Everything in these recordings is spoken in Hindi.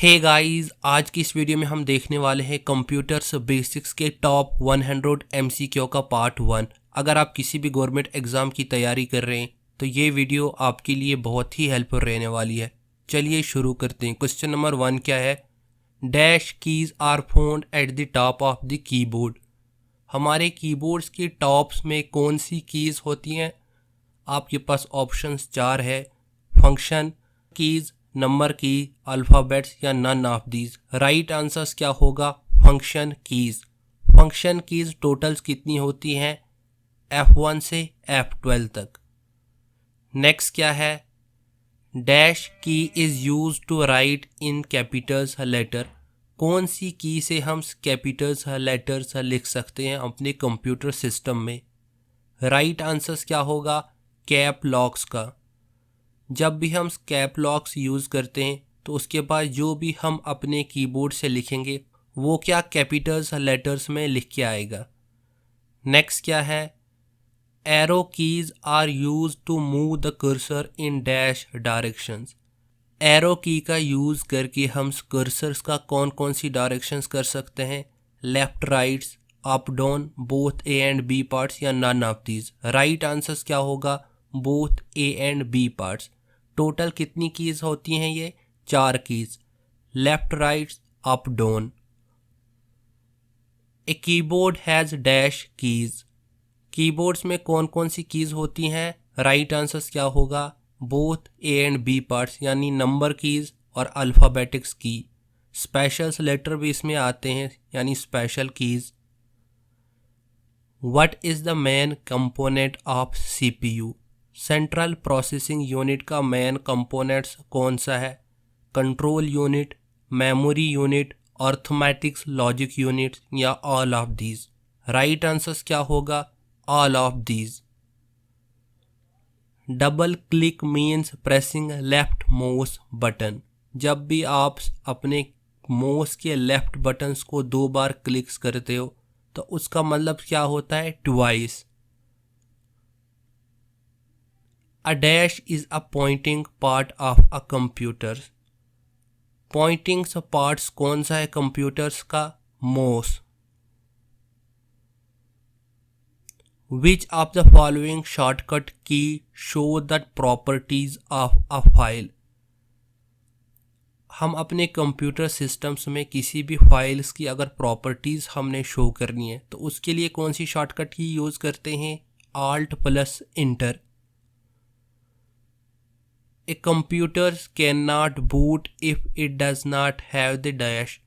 हे गाइस, आज की इस वीडियो में हम देखने वाले हैं कंप्यूटर्स बेसिक्स के टॉप 100 एमसीक्यू का पार्ट 1। अगर आप किसी भी गवर्नमेंट एग्जाम की तैयारी कर रहे हैं तो ये वीडियो आपके लिए बहुत ही हेल्पफुल रहने वाली है। चलिए शुरू करते हैं। क्वेश्चन नंबर 1 क्या है? Dash keys are found at the top of the keyboard. हमारे कीबोर्ड्स के टॉप्स में कौन सी कीज होती हैं? आपके पास ऑप्शंस 4 है। Function keys, number key, alphabets या none of these. Right answers क्या होगा? Function keys. Function keys totals कितनी होती हैं? F1 से F12 तक। नेक्स्ट क्या है? Dash key is use to write in capitals letter. कौन सी की से हम कैपिटल्स लेटर्स लिख सकते हैं अपने कंप्यूटर सिस्टम में? राइट आंसर्स क्या होगा? कैप लॉक्स का। जब भी हम कैप लॉक्स यूज़ करते हैं तो उसके बाद जो भी हम अपने कीबोर्ड से लिखेंगे वो क्या कैपिटल्स लेटर्स में लिख के आएगा। नेक्स्ट क्या है? Arrow keys are use to move the cursor in dash directions. Arrow key का यूज़ करके हम कर्सर्स का कौन कौन सी डायरेक्शंस कर सकते हैं? Left, rights, up, down, both A and B parts या none of these. Right answers क्या होगा? Both A and B parts. Total कितनी कीज होती हैं ये? 4 keys. Left, right, up, down. A keyboard has dash keys. Keyboards में कौन कौन सी कीज होती हैं? राइट आंसर्स क्या होगा? Both A and B parts यानी नंबर कीज और अल्फ़ाबेटिक्स की। स्पेशल्स लेटर भी इसमें आते हैं यानी special keys. What is the main component of CPU? Central processing unit का मेन कंपोनेंट्स कौन सा है? Control unit, memory unit, arithmetics logic unit या all of these. Right answers क्या होगा? All of these. Double click means pressing left mouse button. जब भी आप अपने माउस के लेफ्ट बटन्स को 2 बार क्लिक्स करते हो तो उसका मतलब क्या होता है? Twice. A dash is a pointing part of a computer. Pointing parts कौन सा है कंप्यूटर्स का? Mouse. Which of the following shortcut key show the properties of a file? हम अपने कंप्यूटर सिस्टम्स में किसी भी फाइल्स की अगर प्रॉपर्टीज़ हमने शो करनी है तो उसके लिए कौन सी शॉर्टकट की यूज़ करते हैं? Alt plus inter. A computer can not boot if it does not have the dash.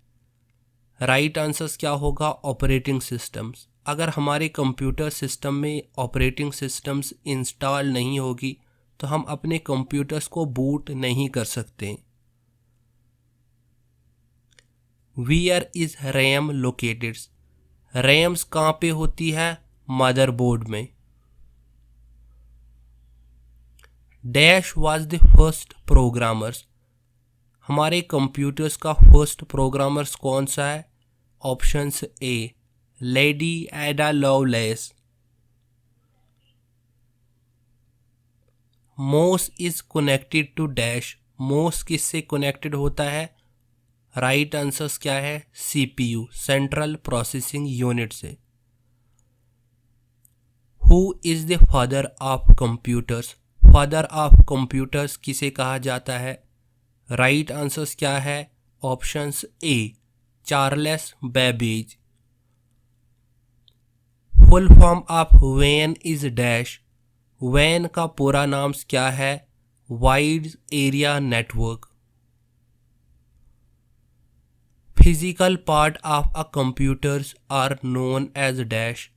Right answers क्या होगा? Operating systems. अगर हमारे कंप्यूटर सिस्टम में ऑपरेटिंग सिस्टम्स इंस्टॉल नहीं होगी तो हम अपने कंप्यूटर्स को बूट नहीं कर सकते। Where is RAM located? RAMs कहाँ पे होती है? मदरबोर्ड में। Dash was the first programmers. हमारे कंप्यूटर्स का फर्स्ट प्रोग्रामर्स कौन सा है? Options A lady Ada Lovelace. Mouse is connected to dash. Mouse किससे कनेक्टेड होता है? राइट आंसर्स क्या है? सीपीयू, सेंट्रल प्रोसेसिंग यूनिट से। Who is the father of computers? Father of computers किसे कहा जाता है? राइट आंसर्स क्या है? Options A Charles Babbage. Full form of वैन इज डैश। वैन का पूरा नाम क्या है? Wide area network. Physical part of a computers are known as dash.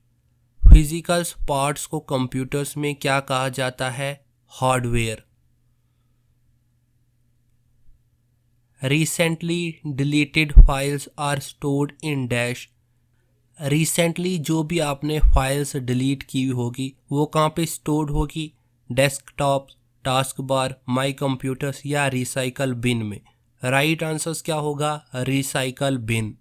Physical parts को कंप्यूटर्स में क्या कहा जाता है? Hardware. Recently deleted files are stored in dash. Recently जो भी आपने फाइल्स डिलीट की होगी वो कहाँ पे स्टोर्ड होगी? Desktop, task bar, my computers या रिसाइकल बिन में। राइट आंसर्स क्या होगा? Recycle bin.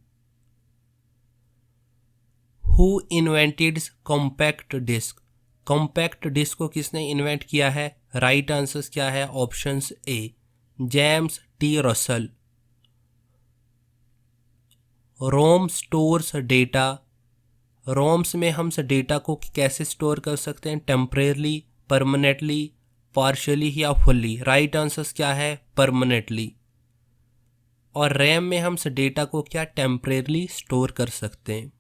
Who invented compact disc? Compact disc को किसने इन्वेंट किया है? राइट आंसर्स क्या है? Options A James T Russell. ROM stores data. ROMs में हम डेटा को कैसे स्टोर कर सकते हैं? टेम्परेरली, परमानेंटली, पार्शियली या फुल्ली। राइट आंसर्स क्या है? परमानेंटली। और रैम में हम डेटा को क्या टेम्परेरली स्टोर कर सकते हैं।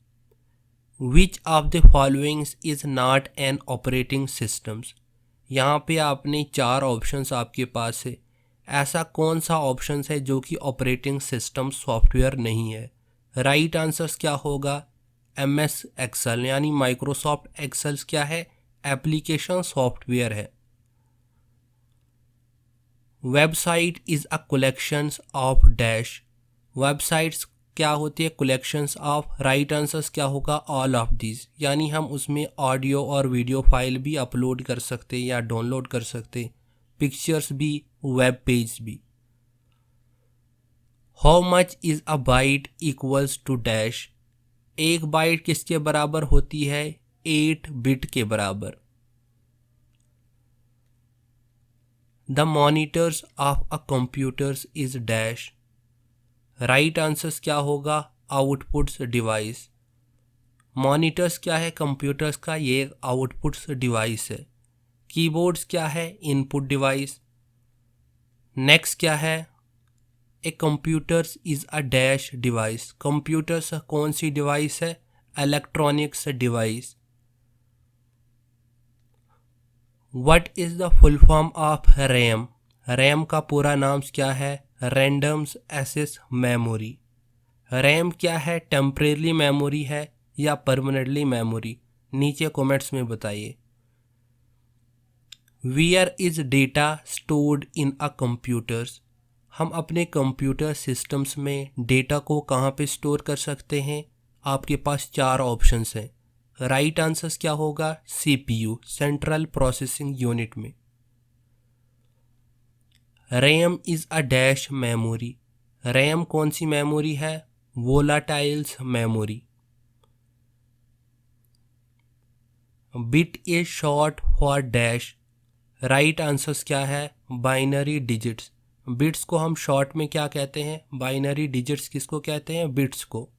विच of the followings is not an operating systems. यहाँ पे आपने 4 ऑप्शंस आपके पास है। ऐसा कौन सा ऑप्शन है जो कि ऑपरेटिंग सिस्टम सॉफ्टवेयर नहीं है? राइट आंसर्स क्या होगा? MS एक्सेल, यानी माइक्रोसॉफ्ट एक्सेल्स क्या है? एप्लीकेशन सॉफ्टवेयर है। Website is a collections of dash. Websites क्या होती है? Collections of. राइट आंसर्स क्या होगा? ऑल ऑफ दिस, यानी हम उसमें ऑडियो और वीडियो फाइल भी अपलोड कर सकते या डाउनलोड कर सकते, पिक्चर्स भी, वेब पेज भी। How much is a byte equals to dash. एक बाइट किसके बराबर होती है? 8 बिट के बराबर। The monitors of a computers is dash. Right answers क्या होगा? Outputs device. मॉनिटर्स क्या है कंप्यूटर्स का? ये आउटपुट्स डिवाइस है। कीबोर्ड्स क्या है? Input device. नेक्स्ट क्या है? A computers is a dash device. Computers कौन सी डिवाइस है? Electronics device. What is the full form of RAM. RAM का पूरा नाम क्या है? Randoms access memory. रैम क्या है? टेम्परेरी मेमोरी है या परमानेंटली मेमोरी? नीचे कमेंट्स में बताइए। Where is data stored in a computers. हम अपने कंप्यूटर सिस्टम्स में डेटा को कहाँ पे स्टोर कर सकते हैं? आपके पास 4 ऑप्शंस हैं। राइट आंसर्स क्या होगा? CPU, सेंट्रल प्रोसेसिंग यूनिट में। RAM is a dash memory. RAM कौन सी मेमोरी है? Volatiles memory. Bit is short for dash. Right answers क्या है? Binary digits. बिट्स को हम शॉर्ट में क्या कहते हैं? बाइनरी डिजिट्स किसको कहते हैं? बिट्स को।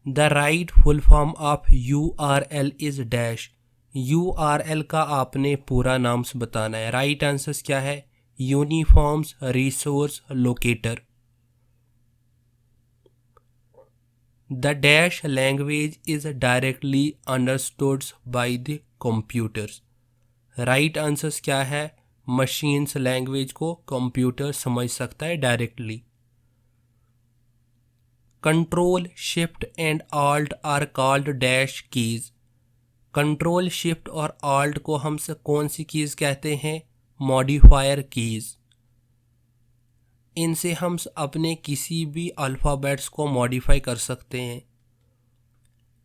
The right full form of URL is dash. URL का आपने पूरा नाम बताना है। राइट आंसर्स क्या है? Uniforms resource locator. The dash language is directly understood by the computers. Right answers क्या है? मशीन्स लैंग्वेज को कंप्यूटर समझ सकता है directly. Control shift and alt are called dash keys. Control shift और ऑल्ट को हम से कौन सी कीज कहते हैं? Modifier keys. इनसे हम अपने किसी भी अल्फ़ाबेट्स को मॉडिफाई कर सकते हैं।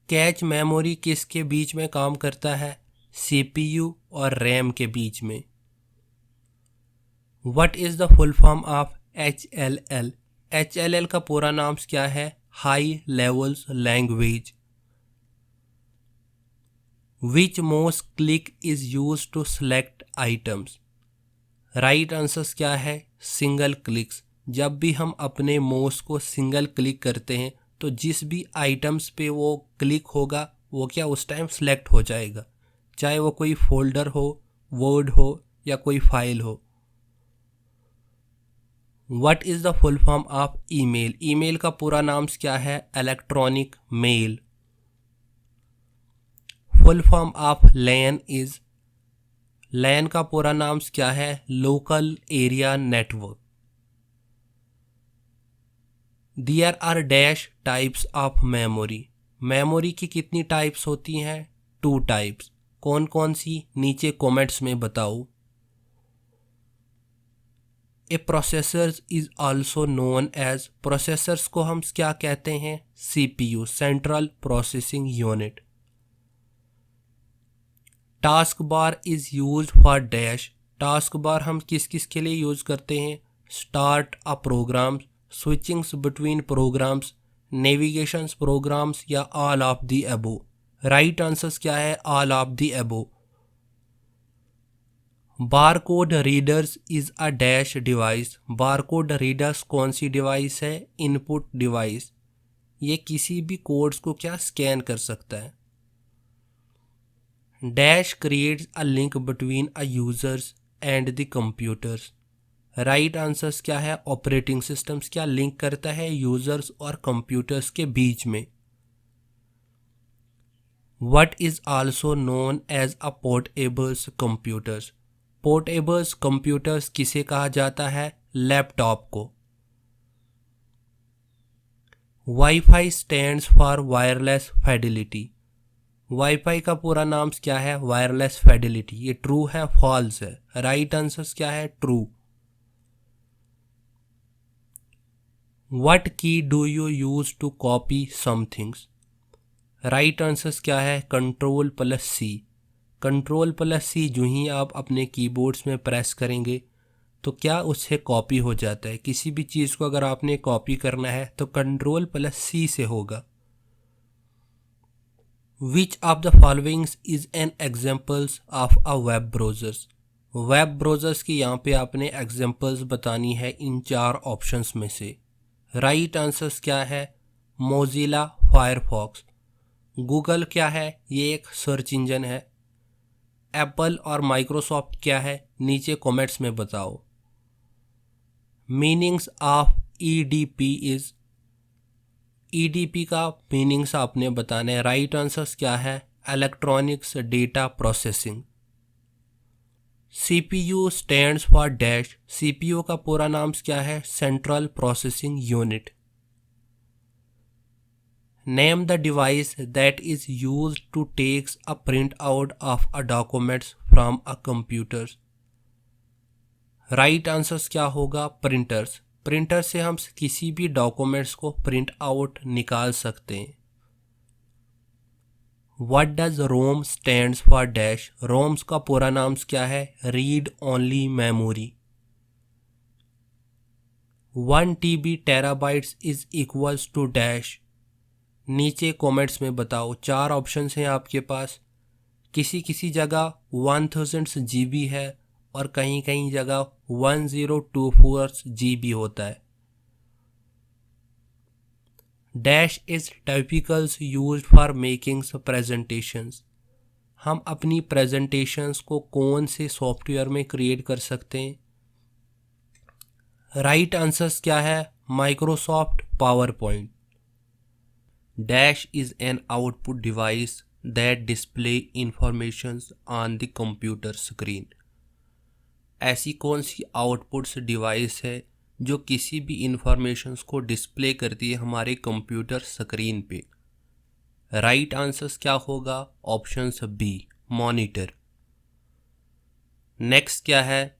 कैच मेमोरी किसके बीच में काम करता है? CPU और रैम के बीच में। What is the full form of HLL। HLL का पूरा नाम क्या है? High levels language. Which mouse click is use to select items. Right answers क्या है? Single clicks. जब भी हम अपने माउस को सिंगल क्लिक करते हैं तो जिस भी आइटम्स पे वो क्लिक होगा वो क्या उस टाइम सेलेक्ट हो जाएगा, चाहे वो कोई फोल्डर हो, वर्ड हो या कोई फाइल हो। What is the full form of email. Email का पूरा नाम क्या है? Electronic mail. Full form of LAN is. LAN का पूरा नाम क्या है? Local area network. There are dash types of memory. Memory की कितनी टाइप्स होती हैं? 2 टाइप्स। कौन कौन सी? नीचे कमेंट्स में बताओ। A processor is also known as. Processors को हम क्या कहते हैं? CPU, central processing unit. Task bar is use for dash. Task bar हम किस किस के लिए यूज करते हैं? Start a programs, switchings between programs, navigations programs या all of the above. Right answers क्या है? All of the above. Barcode readers is a dash device. Barcode readers कौन सी डिवाइस है? Input device. ये किसी भी कोड्स को क्या स्कैन कर सकता है। Dash creates a link between a users and the computers. Right answers क्या है? ऑपरेटिंग सिस्टम्स क्या लिंक करता है यूजर्स और कंप्यूटर्स के बीच में। What is also known as a portables computers? Portables computers किसे कहा जाता है? लैपटॉप को। WiFi stands for wireless fidelity. WiFi का पूरा नाम क्या है? Wireless fidelity. ये ट्रू है फॉल्स है? राइट आंसर्स क्या है? True. What key do you use to copy some things? Right answers क्या है? Control plus C. Control plus C जो ही आप अपने कीबोर्ड्स में प्रेस करेंगे तो क्या उससे कॉपी हो जाता है। किसी भी चीज़ को अगर आपने कॉपी करना है तो कंट्रोल प्लस सी से होगा। विच of the followings is an examples of a web browsers? Web browsers की यहाँ पे आपने एग्जाम्पल्स बतानी है इन 4 ऑप्शंस में से। राइट आंसर्स क्या है? Mozilla Firefox. गूगल क्या है? ये एक सर्च इंजन है। एप्पल और माइक्रोसॉफ्ट क्या है? नीचे कमेंट्स में बताओ। Meanings of EDP is. EDP का मीनिंग्स आपने बताना है। राइट आंसर्स क्या है? Electronics data processing. CPU stands for dash. CPU का पूरा नाम क्या है? Central processing unit. Name the device that is used to take a printout of a documents from a computer. Right answers क्या होगा? प्रिंटर्स। प्रिंटर से हम किसी भी डॉक्यूमेंट्स को प्रिंट आउट निकाल सकते हैं। What does ROM stands for dash? ROMs का पूरा नाम क्या है? Read only memory. 1 TB terabytes is equals to dash. नीचे कमेंट्स में बताओ। 4 ऑप्शंस हैं आपके पास। किसी किसी जगह 1000 GB है और कहीं कहीं जगह 1024 GB होता है। Dash is typicals used for making presentations. हम अपनी प्रेजेंटेशंस को कौन से सॉफ्टवेयर में क्रिएट कर सकते हैं? राइट आंसर्स क्या है? Microsoft power point. Dash is an output device that display informations on the computer screen. ऐसी कौन सी आउटपुट्स डिवाइस है जो किसी भी इंफॉर्मेशंस को डिस्प्ले करती है हमारे कंप्यूटर स्क्रीन पे? राइट आंसर्स क्या होगा? Options B, monitor. नेक्स्ट क्या है?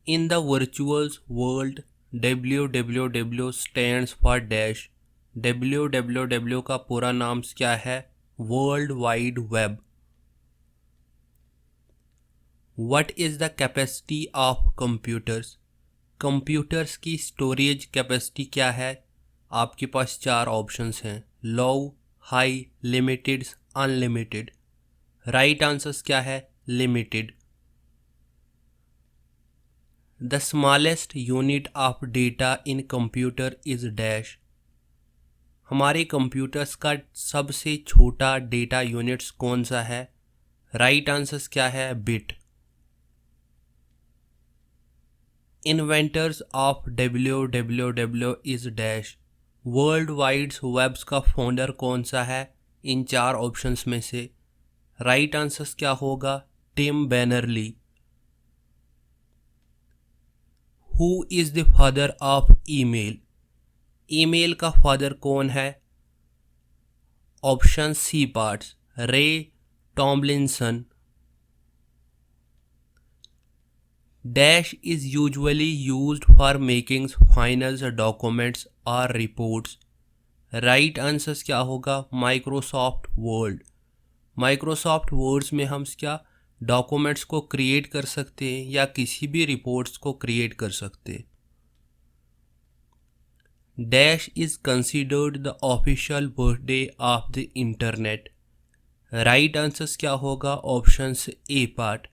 In the virtual world www stands for dash. www का पूरा नाम क्या है? World wide web. What is the capacity of computers? Computers की स्टोरेज कैपेसिटी क्या है? आपके पास 4 ऑप्शंस हैं। Low, high, limited, unlimited. Right answers क्या है? Limited. The smallest unit of data in computer is dash. हमारे कंप्यूटर्स का सबसे छोटा डेटा यूनिट्स कौन सा है? राइट आंसर्स क्या है? Bit. Inventors of www is dash. World wide webs का फाउंडर कौन सा है इन 4 ऑप्शंस में से? राइट आंसर्स क्या होगा? Tim Berners Lee. Who is the father of email? Email का फादर कौन है? Option C parts, Ray Tomlinson. Dash is usually used for making final documents और रिपोर्ट्स। राइट आंसर्स क्या होगा? Microsoft word. माइक्रोसॉफ्ट वर्ड्स में हम क्या डॉक्यूमेंट्स को क्रिएट कर सकते हैं या किसी भी रिपोर्ट्स को क्रिएट कर सकते हैं। Dash is considered the official birthday of the internet. Right answers क्या होगा? Options A part,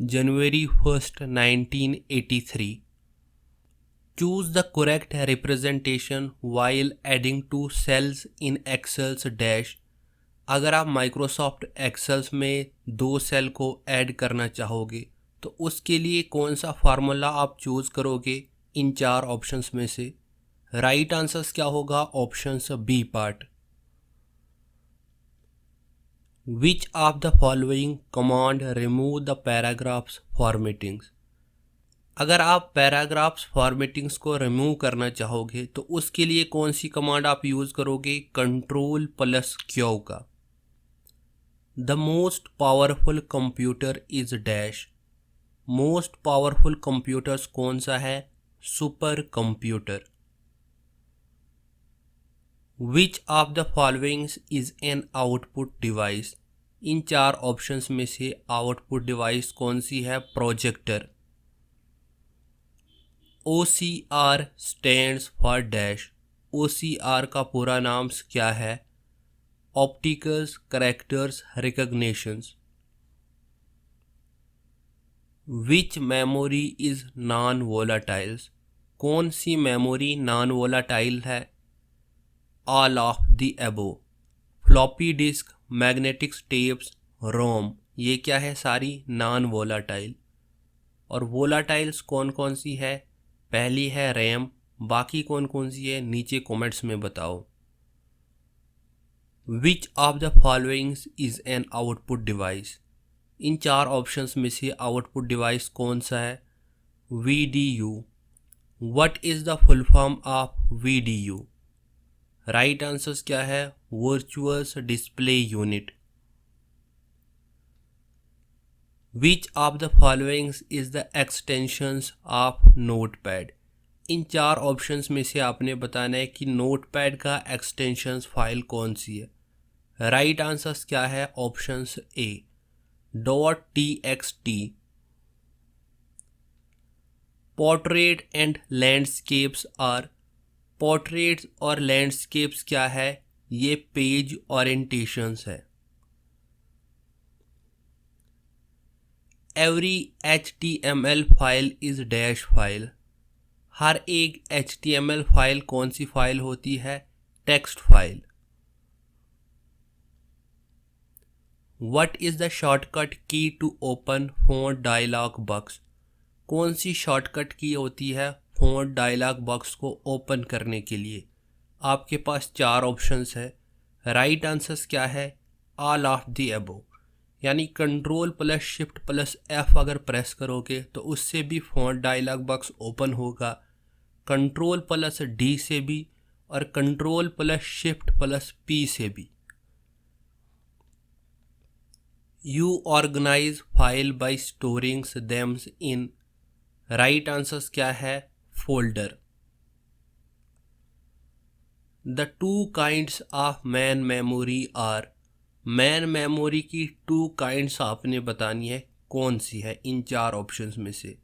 January 1st, 1983. Choose the correct representation while adding two cells in Excel's dash. अगर आप Microsoft Excel में दो सेल को ऐड करना चाहोगे तो उसके लिए कौन सा फार्मूला आप चूज़ करोगे इन चार ऑप्शंस में से? राइट आंसर्स क्या होगा? Options B part. Which of the following command remove the paragraphs formattings? अगर आप पैराग्राफ्स फॉर्मेटिंग्स को रिमूव करना चाहोगे तो उसके लिए कौन सी कमांड आप यूज़ करोगे? कंट्रोल प्लस क्यू का। The most powerful computer is dash. Most powerful computers कौन सा है? Super computer. Which of the followings is an output device? इन चार ऑप्शंस में से आउटपुट डिवाइस कौन सी है? Projector. OCR stands for dash. OCR का पूरा नाम क्या है? Opticals characters recognitions. Which memory is non volatiles? कौन सी मेमोरी नॉन वोलाटाइल है? All of the above. Floppy disk, magnetic tapes, ROM, ये क्या है? सारी नॉन वोलाटाइल। और वोलाटाइल्स कौन कौन सी है? पहली है रैम, बाकी कौन कौन सी है नीचे कमेंट्स में बताओ। Which of the followings is an output device? इन चार ऑप्शंस में से आउटपुट डिवाइस कौन सा है? VDU। What is the full form of VDU? Right answers क्या है? Virtual display unit. Which of the followings is the extensions of notepad? इन चार ऑप्शंस में से आपने बताना है कि नोटपैड का एक्सटेंशंस फाइल कौन सी है। राइट आंसर्स क्या है? Options A .txt। Portrait and landscapes are. Portraits और लैंडस्केप्स क्या है? ये पेज ओरिएंटेशंस है। Every HTML file is dash file. हर एक HTML फाइल कौन सी फाइल होती है? Text file. What is the shortcut key to open font dialog box? कौन सी शॉर्टकट की होती है फोन डायलॉग बॉक्स को ओपन करने के लिए? आपके पास चार ऑप्शंस है। राइट आंसर्स क्या है? All of the above. यानी control plus shift plus F अगर प्रेस करोगे तो उससे भी फोन डायलॉग बॉक्स ओपन होगा, कंट्रोल प्लस D से भी, और control plus shift plus P से भी। You organise file by storing thems in. Right answers क्या है? Folder. The two kinds of main memory are. Main memory की टू काइंड्स आपने बतानी है कौन सी है इन चार ऑप्शंस में से।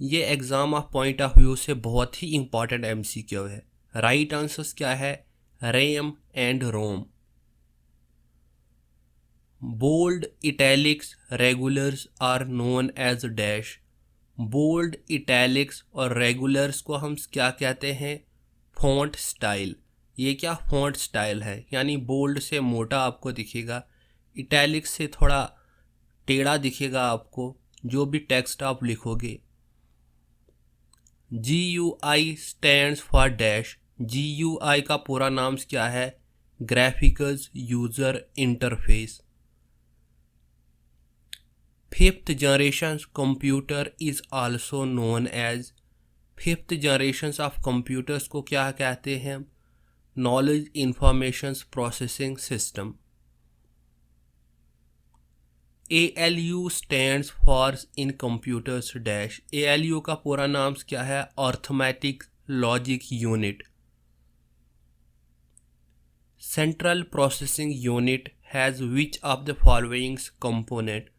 ये exam of point of view से बहुत ही इंपॉर्टेंट MCQ है। राइट आंसर्स क्या है? RAM and ROM. Bold, italics, regulars are known as dash. Bold, italics और रेगुलर्स को हम क्या कहते हैं? Font style. ये क्या फॉन्ट स्टाइल है? यानी बोल्ड से मोटा आपको दिखेगा, इटैलिक्स से थोड़ा टेढ़ा दिखेगा आपको जो भी टेक्स्ट आप लिखोगे। GUI stands for dash. GUI का पूरा नाम क्या है? Graphical user interface. Fifth generation computer is also known as. Fifth generation of computers को क्या कहते हैं? Knowledge information processing system. ALU stands for in computers dash. ALU का पूरा नाम क्या है? Arithmetic logic unit. Central processing unit has which of the followings component.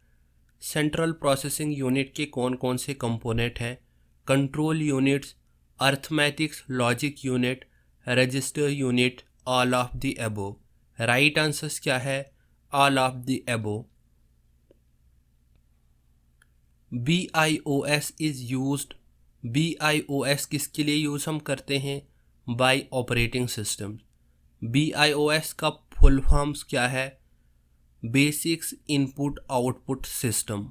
Central processing unit के कौन कौन से कंपोनेंट हैं? Control units, arithmetics logic unit, register unit, all of the above. Right answers क्या है? All of the above. BIOS is used, BIOS किसके लिए यूज़ हम करते हैं? Bye operating system. BIOS का फुल फॉर्म्स क्या है? Basics input output system.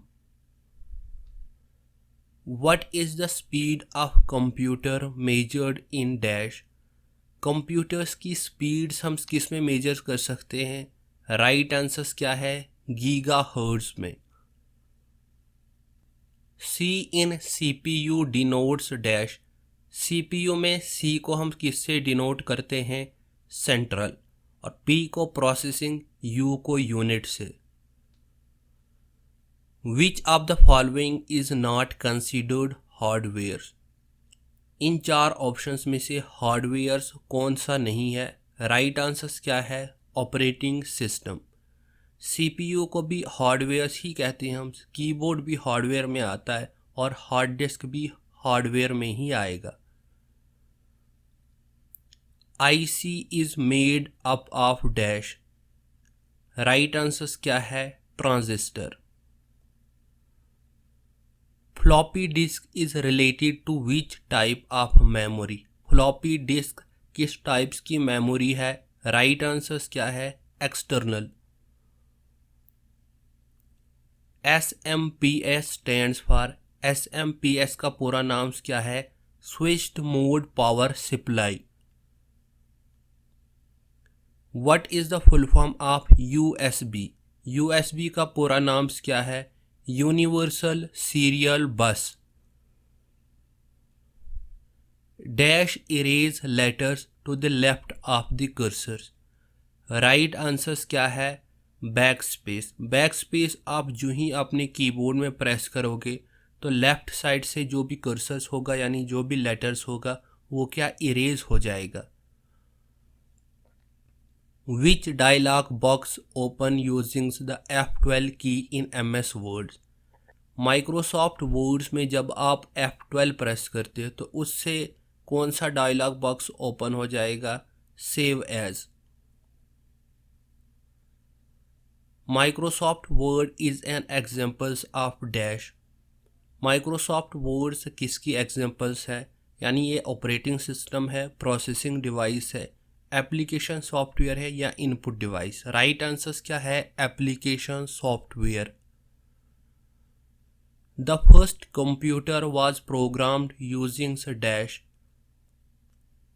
What is the speed of computer measured in dash? Computers की स्पीड्स हम किस में मेजर कर सकते हैं? राइट आंसर्स क्या है? गीगा हर्ट्ज में। C इन CPU डिनोट्स डैश। CPU में C को हम किससे डिनोट करते हैं? सेंट्रल। और P को प्रोसेसिंग, U को यूनिट से। Which of the following is not considered hardware? इन चार ऑप्शंस में से हार्डवेयर्स कौन सा नहीं है? राइट आंसर्स क्या है? Operating system. CPU को भी हार्डवेयर्स ही कहते हैं हम, कीबोर्ड भी हार्डवेयर में आता है और हार्ड डिस्क भी हार्डवेयर में ही आएगा। IC is made up of dash. Right answers क्या है? Transistor. Floppy disk is related to which type of memory? Floppy disk किस टाइप्स की मेमोरी है? राइट आंसर्स क्या है? External. SMPS stands for, SMPS का पूरा नाम क्या है? Switched mode power supply. What is the full form of USB? USB का पूरा नाम क्या है? Universal serial bus. Dash erase letters to the left of the cursor. Right answers क्या है? Back space. बैक स्पेस आप जो ही अपने कीबोर्ड में प्रेस करोगे तो लेफ्ट साइड से जो भी कर्सर्स होगा यानी जो भी लेटर्स होगा वो क्या इरेज हो जाएगा। Which dialog box open using the F12 key in MS Word? Microsoft Words में जब आप F12 प्रेस करते हो तो उससे कौन सा डायलॉग बॉक्स ओपन हो जाएगा? Save as. Microsoft Word is an examples of dash. Microsoft Words किसकी एग्जाम्पल्स है? यानी ये ऑपरेटिंग सिस्टम है, प्रोसेसिंग डिवाइस है, एप्लीकेशन सॉफ्टवेयर है या इनपुट डिवाइस? राइट आंसर्स क्या है? Application software. The first computer was programmed using dash.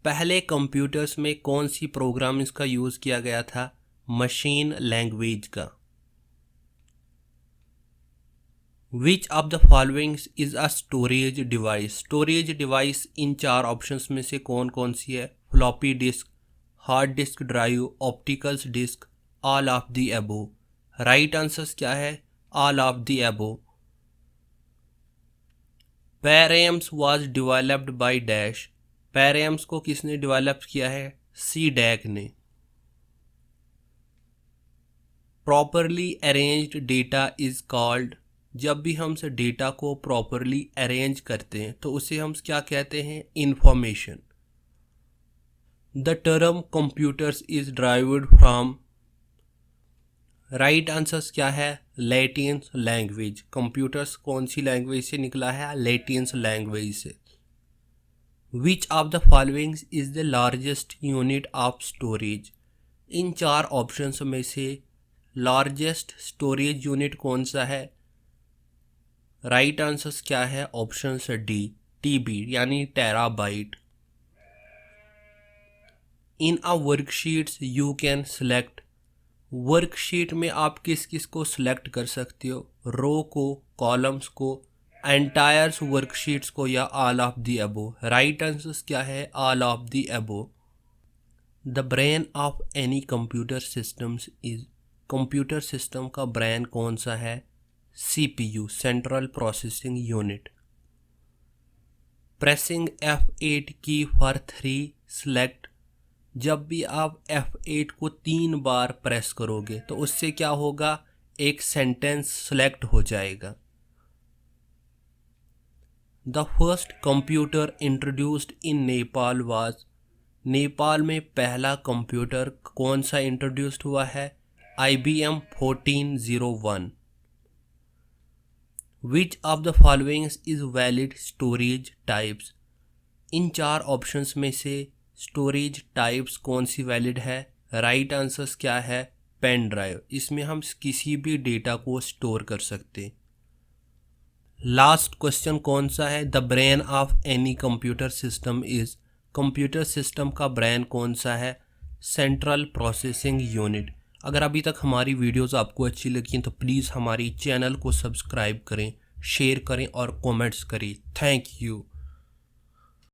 पहले कंप्यूटर्स में कौन सी प्रोग्रामिंग का यूज़ किया गया था? मशीन लैंग्वेज का। Which of the following is a storage device? Storage device इन चार ऑप्शंस में से कौन कौन सी है? Floppy disk, hard disk drive, opticals disk, all of the above. Right answers क्या है? All of the above. Param was developed by dash. Param को किसने डेवलप किया है? CDAC ने। Properly arranged data is called. जब भी हम से डेटा को प्रॉपरली अरेंज करते हैं तो उसे हम क्या कहते हैं? Information. The term computers is derived from. Right answers क्या है? Latin language. कंप्यूटर्स कौन सी लैंग्वेज से निकला है? लैटिन लैंग्वेज से। Which of the following is the largest unit of storage? इन चार ऑप्शंस में से लार्जेस्ट स्टोरेज यूनिट कौन सा है? राइट आंसर्स क्या है? ऑप्शन D, TB यानी terabyte. In a worksheets you can select. Worksheet में आप किस किस को सिलेक्ट कर सकते हो? रो को, कॉलम्स को, एंटायर्स वर्कशीट्स को या all of the above? Right answers क्या है? All of the above. The brain of any computer systems is. Computer system का ब्रेन कौन सा है? CPU, central processing unit. Pressing F8 की फॉर 3 सेलेक्ट। जब भी आप F8 को 3 बार प्रेस करोगे तो उससे क्या होगा? एक सेंटेंस सेलेक्ट हो जाएगा। The first computer introduced in Nepal was. Nepal में पहला कंप्यूटर कौन सा इंट्रोड्यूस्ड हुआ है? IBM 1401। Which of the followings is valid storage types. In 4 options में से स्टोरेज टाइप्स कौन सी वैलिड है? राइट आंसर्स क्या है? पेन ड्राइव, इसमें हम किसी भी डेटा को स्टोर कर सकते। लास्ट क्वेश्चन कौन सा है? The brain of any computer system is. Computer system का ब्रेन कौन सा है? Central processing unit. अगर अभी तक हमारी वीडियोस आपको अच्छी लगी तो प्लीज़ हमारी चैनल को सब्सक्राइब करें, शेयर करें और कमेंट्स करें। Thank you.